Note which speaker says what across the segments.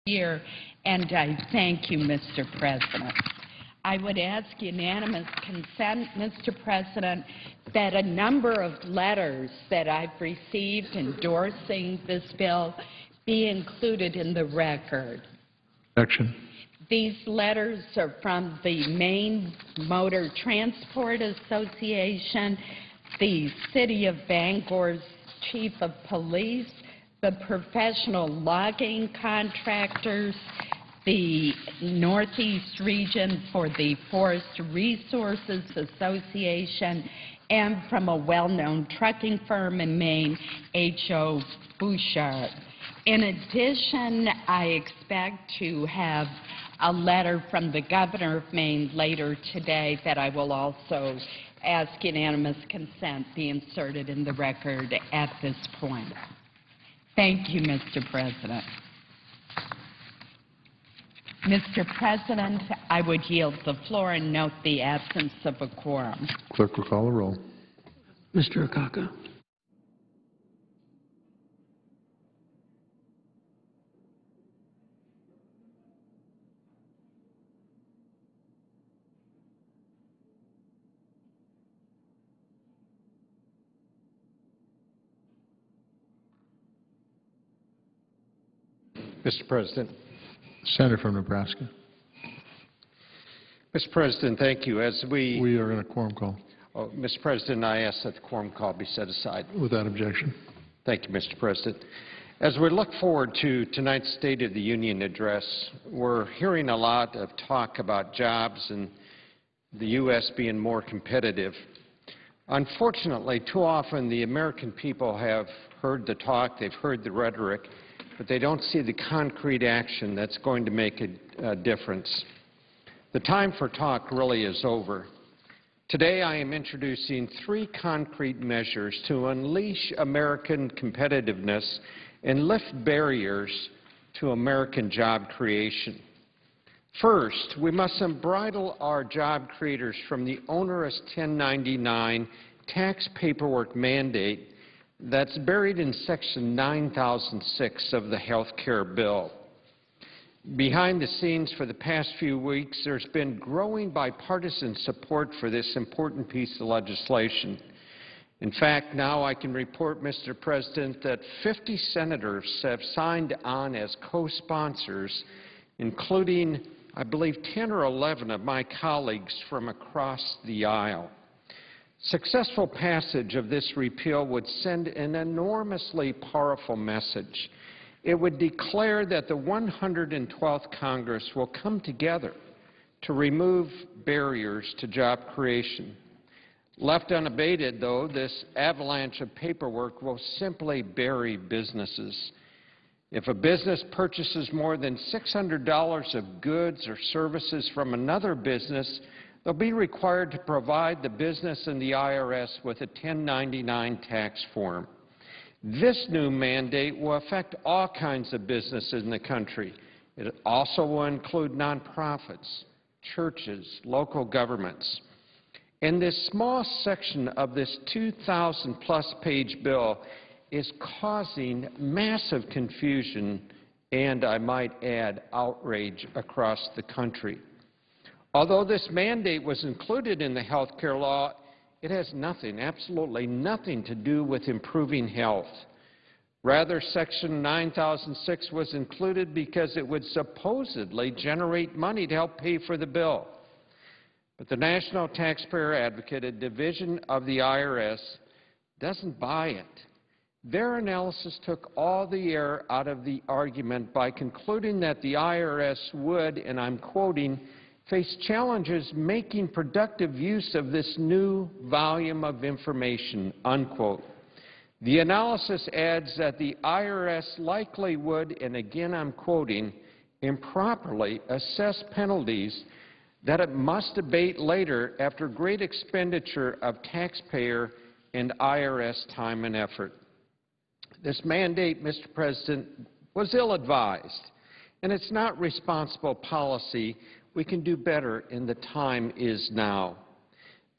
Speaker 1: year, and I thank you, Mr. President. I would ask unanimous consent, Mr. President, that a number of letters that I've received endorsing this bill be included in the record.
Speaker 2: Objection.
Speaker 1: These letters are from the Maine Motor Transport Association, the City of Bangor's Chief of Police, the Professional Logging Contractors, the Northeast Region for the Forest Resources Association, and from a well-known trucking firm in Maine, H.O. Bouchard. In addition, I expect to have a letter from the Governor of Maine later today that I will also ask unanimous consent be inserted in the record at this point. Thank you, Mr. President. Mr. President, I would yield the floor and note the absence of a quorum.
Speaker 2: Clerk will call the roll.
Speaker 3: Mr. Akaka.
Speaker 4: Mr. President.
Speaker 2: Senator from Nebraska.
Speaker 4: Mr. President, thank you.
Speaker 2: We are in a quorum call.
Speaker 4: Mr. President, I ask that the quorum call be set aside.
Speaker 2: Without objection.
Speaker 4: Thank you, Mr. President. As we look forward to tonight's State of the Union address, we're hearing a lot of talk about jobs and the U.S. being more competitive. Unfortunately, too often the American people have heard the talk, they've heard the rhetoric, but they don't see the concrete action that's going to make a difference. The time for talk really is over. Today I am introducing 3 concrete measures to unleash American competitiveness and lift barriers to American job creation. First, we must unbridle our job creators from the onerous 1099 tax paperwork mandate that's buried in Section 9006 of the health care bill. Behind the scenes for the past few weeks, there's been growing bipartisan support for this important piece of legislation. In fact, now I can report, Mr. President, that 50 senators have signed on as co-sponsors, including, I believe, 10 or 11 of my colleagues from across the aisle. Successful passage of this repeal would send an enormously powerful message. It would declare that the 112th Congress will come together to remove barriers to job creation. Left unabated, though, this avalanche of paperwork will simply bury businesses. If a business purchases more than $600 of goods or services from another business, they'll be required to provide the business and the IRS with a 1099 tax form. This new mandate will affect all kinds of businesses in the country. It also will include nonprofits, churches, local governments. And this small section of this 2,000-plus page bill is causing massive confusion and, I might add, outrage across the country. Although this mandate was included in the health care law, it has nothing, absolutely nothing to do with improving health. Rather, Section 9006 was included because it would supposedly generate money to help pay for the bill. But the National Taxpayer Advocate, a division of the IRS, doesn't buy it. Their analysis took all the air out of the argument by concluding that the IRS would, and I'm quoting, face challenges making productive use of this new volume of information, unquote. The analysis adds that the IRS likely would, and again I'm quoting, improperly assess penalties that it must abate later after great expenditure of taxpayer and IRS time and effort. This mandate, Mr. President, was ill-advised, and it's not responsible policy. We can do better, and the time is now.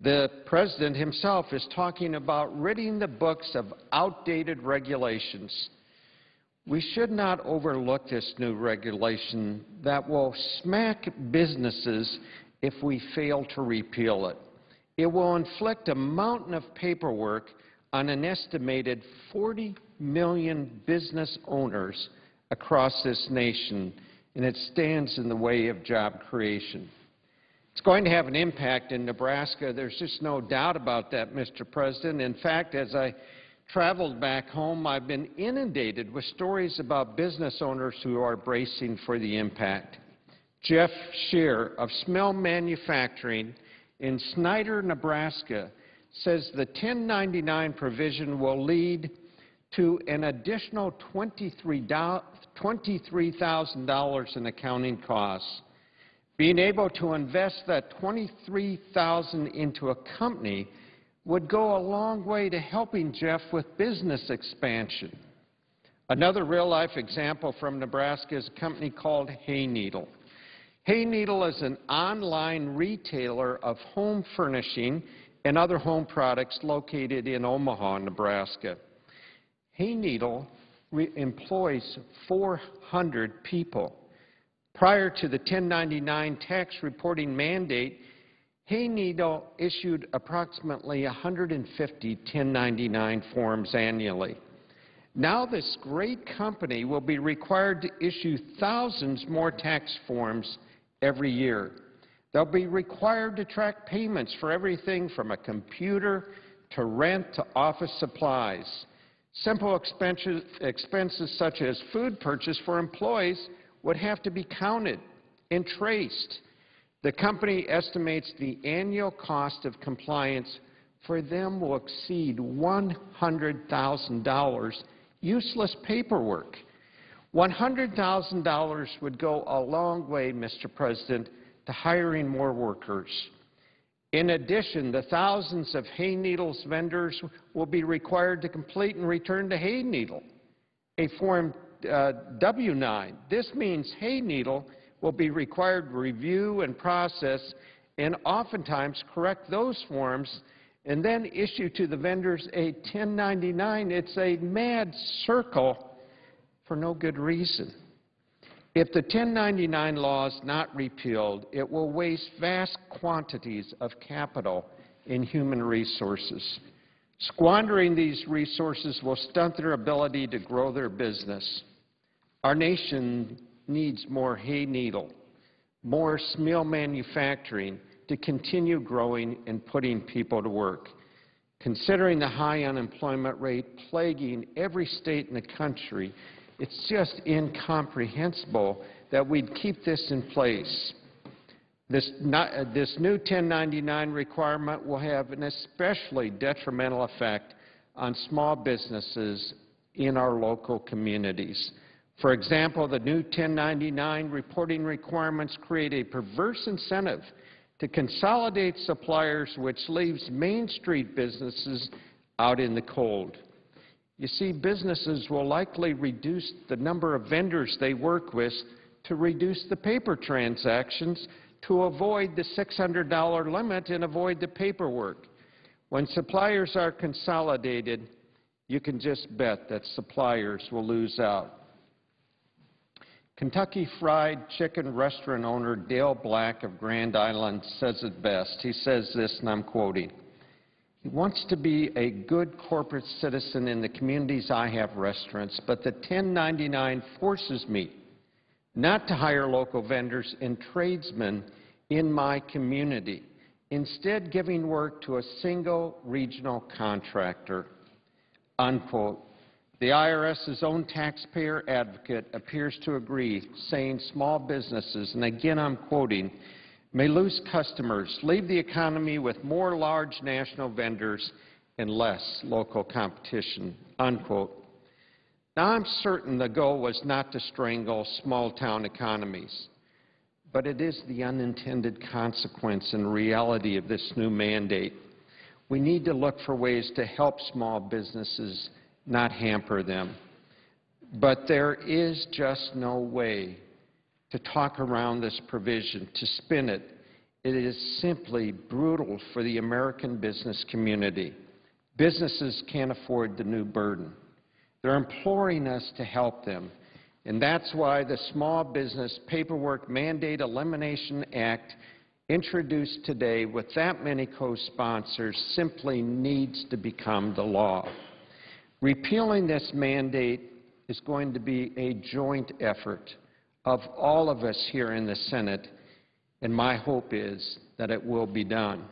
Speaker 4: The President himself is talking about ridding the books of outdated regulations. we should not overlook this new regulation that will smack businesses if we fail to repeal it. It will inflict a mountain of paperwork on an estimated 40 million business owners across this nation, and it stands in the way of job creation. It's going to have an impact in Nebraska. There's just no doubt about that, Mr. President. In fact, as I traveled back home, I've been inundated with stories about business owners who are bracing for the impact. Jeff Shear of Smell Manufacturing in Snyder, Nebraska, says the 1099 provision will lead to an additional $23,000 in accounting costs. Being able to invest that $23,000 into a company would go a long way to helping Jeff with business expansion. Another real-life example from Nebraska is a company called Hayneedle. Hayneedle is an online retailer of home furnishing and other home products located in Omaha, Nebraska. Hayneedle employs 400 people. Prior to the 1099 tax reporting mandate, Hayneedle issued approximately 150 1099 forms annually. Now this great company will be required to issue thousands more tax forms every year. They'll be required to track payments for everything from a computer to rent to office supplies. Simple expenses such as food purchase for employees would have to be counted and traced. The company estimates the annual cost of compliance for them will exceed $100,000 useless paperwork. $100,000 would go a long way, Mr. President, to hiring more workers. In addition, the thousands of Hayneedle's vendors will be required to complete and return to Hayneedle a Form W-9. This means Hayneedle will be required to review and process and oftentimes correct those forms and then issue to the vendors a 1099. It's a mad circle for no good reason. If the 1099 law is not repealed, it will waste vast quantities of capital and human resources. Squandering these resources will stunt their ability to grow their business. Our nation needs more Hayneedle, more Smell Manufacturing to continue growing and putting people to work. Considering the high unemployment rate plaguing every state in the country, it's just incomprehensible that we'd keep this in place. This new 1099 requirement will have an especially detrimental effect on small businesses in our local communities. For example, the new 1099 reporting requirements create a perverse incentive to consolidate suppliers, which leaves Main Street businesses out in the cold. You see, businesses will likely reduce the number of vendors they work with to reduce the paper transactions to avoid the $600 limit and avoid the paperwork. When suppliers are consolidated, you can just bet that suppliers will lose out. Kentucky Fried Chicken restaurant owner Dale Black of Grand Island says it best. He says this, and I'm quoting, "He wants to be a good corporate citizen in the communities I have restaurants, but the 1099 forces me not to hire local vendors and tradesmen in my community, instead giving work to a single regional contractor," unquote. The IRS's own taxpayer advocate appears to agree, saying small businesses, and again I'm quoting, "may lose customers, leave the economy with more large national vendors and less local competition," unquote. Now, I'm certain the goal was not to strangle small-town economies, but it is the unintended consequence and reality of this new mandate. We need to look for ways to help small businesses, not hamper them. But there is just no way to talk around this provision, to spin it. It is simply brutal for the American business community. Businesses can't afford the new burden. They're imploring us to help them. And that's why the Small Business Paperwork Mandate Elimination Act, introduced today with that many co-sponsors, simply needs to become the law. Repealing this mandate is going to be a joint effort of all of us here in the Senate, and my hope is that it will be done.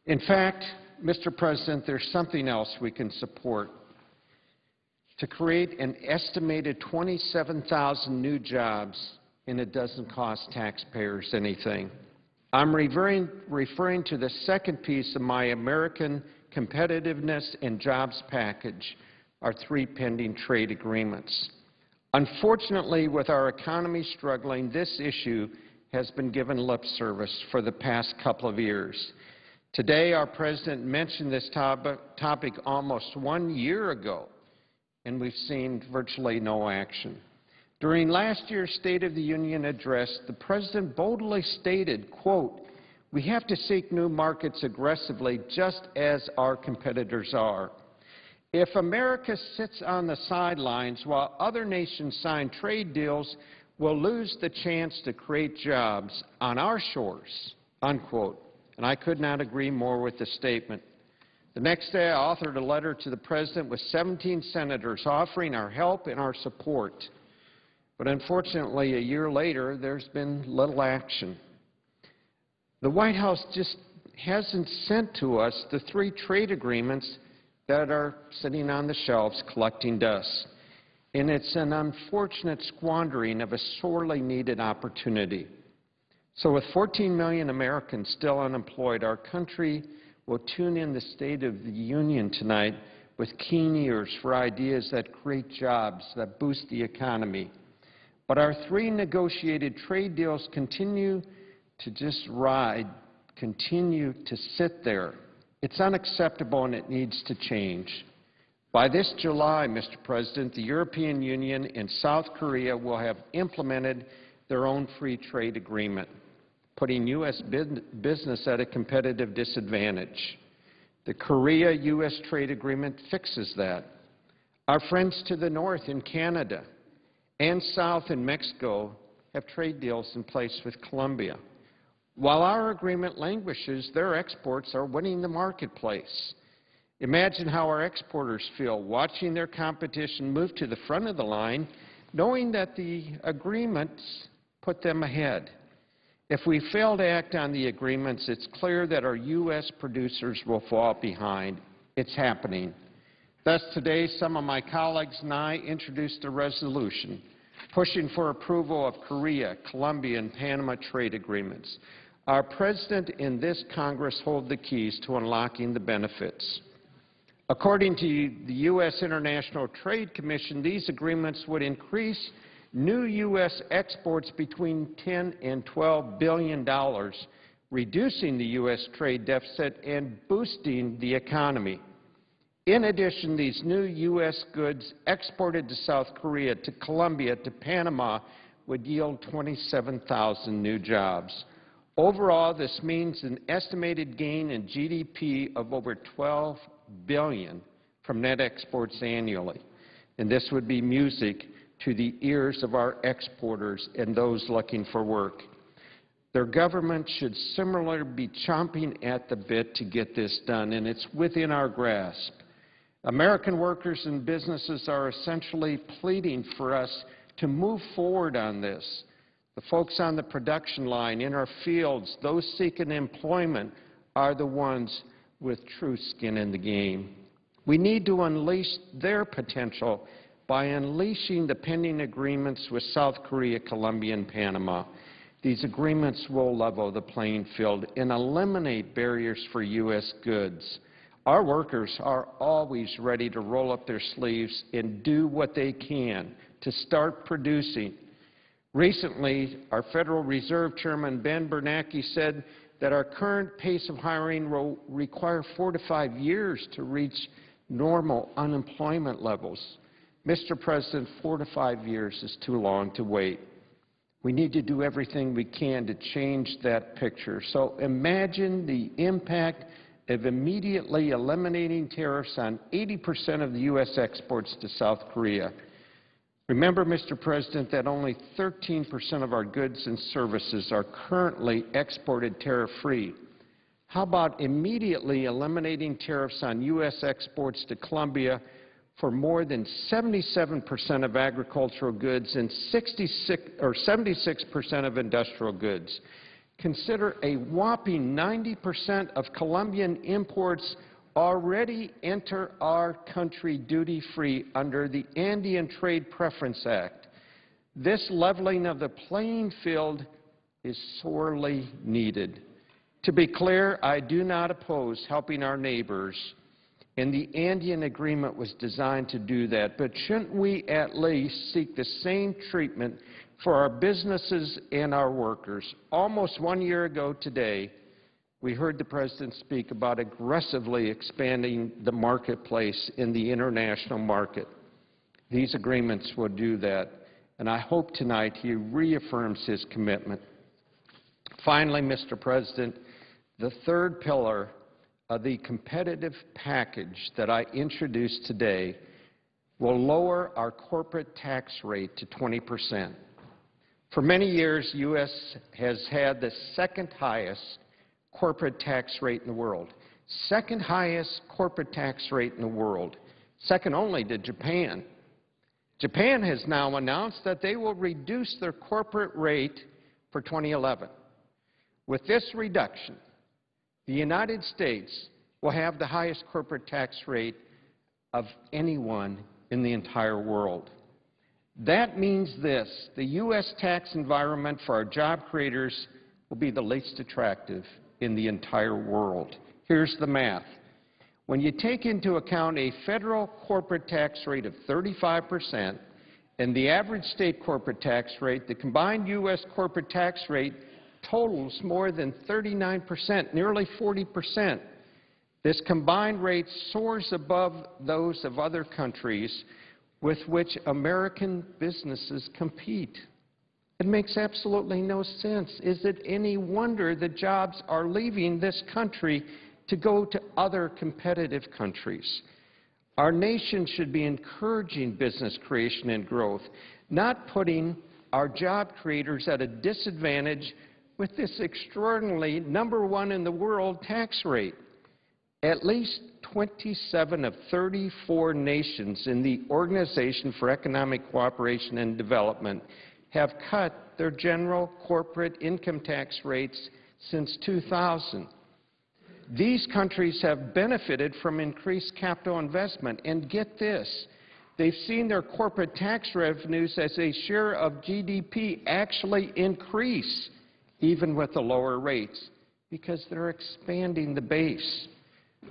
Speaker 4: In fact, Mr. President, there's something else we can support. To create an estimated 27,000 new jobs, and it doesn't cost taxpayers anything. I'm referring to the second piece of my American Competitiveness and Jobs package, our 3 pending trade agreements. Unfortunately, with our economy struggling, this issue has been given lip service for the past couple of years. Today, our President mentioned this topic almost 1 year ago, and we've seen virtually no action. During last year's State of the Union address, the President boldly stated, quote, "We have to seek new markets aggressively just as our competitors are. If America sits on the sidelines while other nations sign trade deals, we'll lose the chance to create jobs on our shores," unquote. And I could not agree more with the statement. The next day, I authored a letter to the President with 17 senators offering our help and our support. But unfortunately, a year later, there's been little action. The White House just hasn't sent to us the 3 trade agreements that are sitting on the shelves collecting dust. And it's an unfortunate squandering of a sorely needed opportunity. So with 14 million Americans still unemployed, our country will tune in the State of the Union tonight with keen ears for ideas that create jobs, that boost the economy. But our 3 negotiated trade deals continue to just ride, continue to sit there. It's unacceptable and it needs to change. By this July, Mr. President, the European Union and South Korea will have implemented their own free trade agreement, putting U.S. business at a competitive disadvantage. The Korea-U.S. trade agreement fixes that. Our friends to the north in Canada and south in Mexico have trade deals in place with Colombia. While our agreement languishes, their exports are winning the marketplace. Imagine how our exporters feel watching their competition move to the front of the line, knowing that the agreements put them ahead. If we fail to act on the agreements, it's clear that our U.S. producers will fall behind. It's happening. Thus, today, some of my colleagues and I introduced a resolution pushing for approval of Korea, Colombia, and Panama trade agreements. Our President and this Congress hold the keys to unlocking the benefits. According to the U.S. International Trade Commission, these agreements would increase new U.S. exports between $10 and $12 billion, reducing the U.S. trade deficit and boosting the economy. In addition, these new U.S. goods exported to South Korea, to Colombia, to Panama would yield 27,000 new jobs. Overall, this means an estimated gain in GDP of over $12 billion from net exports annually. And this would be music to the ears of our exporters and those looking for work. Their government should similarly be chomping at the bit to get this done, and it's within our grasp. American workers and businesses are essentially pleading for us to move forward on this. The folks on the production line, in our fields, those seeking employment are the ones with true skin in the game. We need to unleash their potential by unleashing the pending agreements with South Korea, Colombia, and Panama. These agreements will level the playing field and eliminate barriers for U.S. goods. Our workers are always ready to roll up their sleeves and do what they can to start producing. Recently, our Federal Reserve Chairman Ben Bernanke said that our current pace of hiring will require 4 to 5 years to reach normal unemployment levels. Mr. President, 4 to 5 years is too long to wait. We need to do everything we can to change that picture. So imagine the impact of immediately eliminating tariffs on 80% of the U.S. exports to South Korea. Remember, Mr. President, that only 13% of our goods and services are currently exported tariff-free. How about immediately eliminating tariffs on U.S. exports to Colombia for more than 77% of agricultural goods and 76% of industrial goods? Consider a whopping 90% of Colombian imports already enter our country duty-free under the Andean Trade Preference Act. This leveling of the playing field is sorely needed. To be clear, I do not oppose helping our neighbors, and the Andean Agreement was designed to do that. But shouldn't we at least seek the same treatment for our businesses and our workers? Almost 1 year ago today, we heard the President speak about aggressively expanding the marketplace in the international market. These agreements will do that, and I hope tonight he reaffirms his commitment. Finally, Mr. President, the third pillar of the competitive package that I introduced today will lower our corporate tax rate to 20%. For many years, the U.S. has had the second highest corporate tax rate in the world. Second highest corporate tax rate in the world, second only to Japan. Japan has now announced that they will reduce their corporate rate for 2011. With this reduction, the United States will have the highest corporate tax rate of anyone in the entire world. That means this: the U.S. tax environment for our job creators will be the least attractive in the entire world. Here's the math. When you take into account a federal corporate tax rate of 35% and the average state corporate tax rate, the combined U.S. corporate tax rate totals more than 39%, nearly 40%. This combined rate soars above those of other countries with which American businesses compete. It makes absolutely no sense. Is it any wonder that jobs are leaving this country to go to other competitive countries? Our nation should be encouraging business creation and growth, not putting our job creators at a disadvantage with this extraordinarily #1 in the world tax rate. At least 27 of 34 nations in the Organization for Economic Cooperation and Development have cut their general corporate income tax rates since 2000. These countries have benefited from increased capital investment, and get this, they've seen their corporate tax revenues as a share of GDP actually increase, even with the lower rates, because they're expanding the base.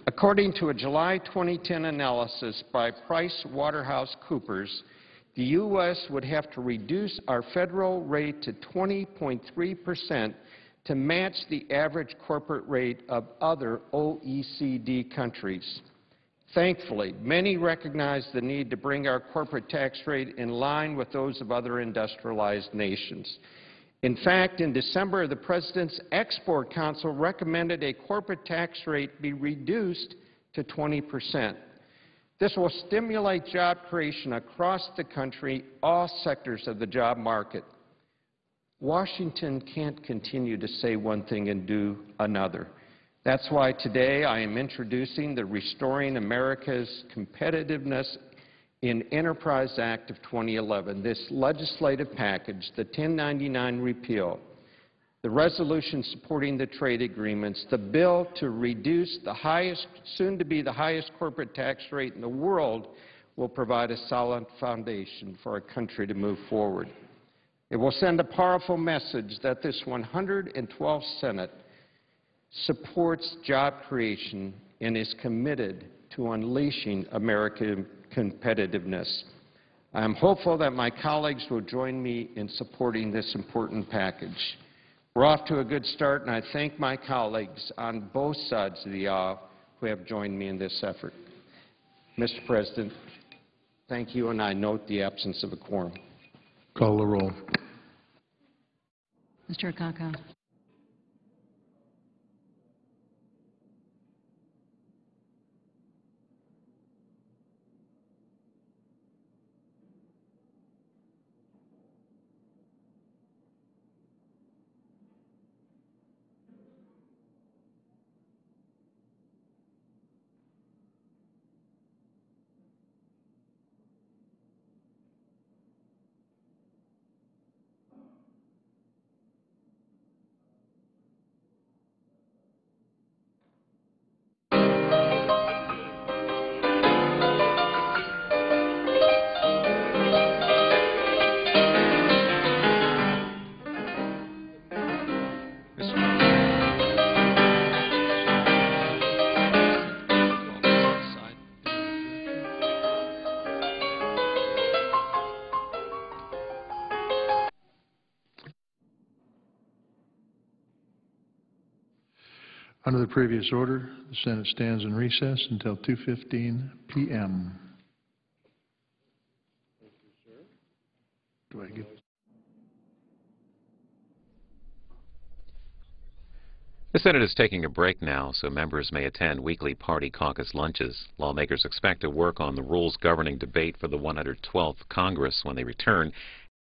Speaker 4: According to a July 2010 analysis by PricewaterhouseCoopers, the U.S. would have to reduce our federal rate to 20.3% to match the average corporate rate of other OECD countries. Thankfully, many recognize the need to bring our corporate tax rate in line with those of other industrialized nations. In fact, in December, the President's Export Council recommended a corporate tax rate be reduced to 20%. This will stimulate job creation across the country, all sectors of the job market. Washington can't continue to say one thing and do another. That's why today I am introducing the Restoring America's Competitiveness in Enterprise Act of 2011, this legislative package, the 1099 repeal, the resolution supporting the trade agreements, the bill to reduce the highest, soon to be the highest corporate tax rate in the world, will provide a solid foundation for our country to move forward. It will send a powerful message that this 112th Senate supports job creation and is committed to unleashing American competitiveness. I am hopeful that my colleagues will join me in supporting this important package. We're off to a good start, and I thank my colleagues on both sides of the aisle who have joined me in this effort. Mr. President, thank you, and I note the absence of a quorum.
Speaker 2: Call the roll.
Speaker 5: Mr. Akaka.
Speaker 2: Under the previous order, the Senate stands in recess until 2:15 p.m. Do I get...
Speaker 5: The Senate is taking a break now, so members may attend weekly party caucus lunches. Lawmakers expect to work on the rules governing debate for the 112th Congress when they return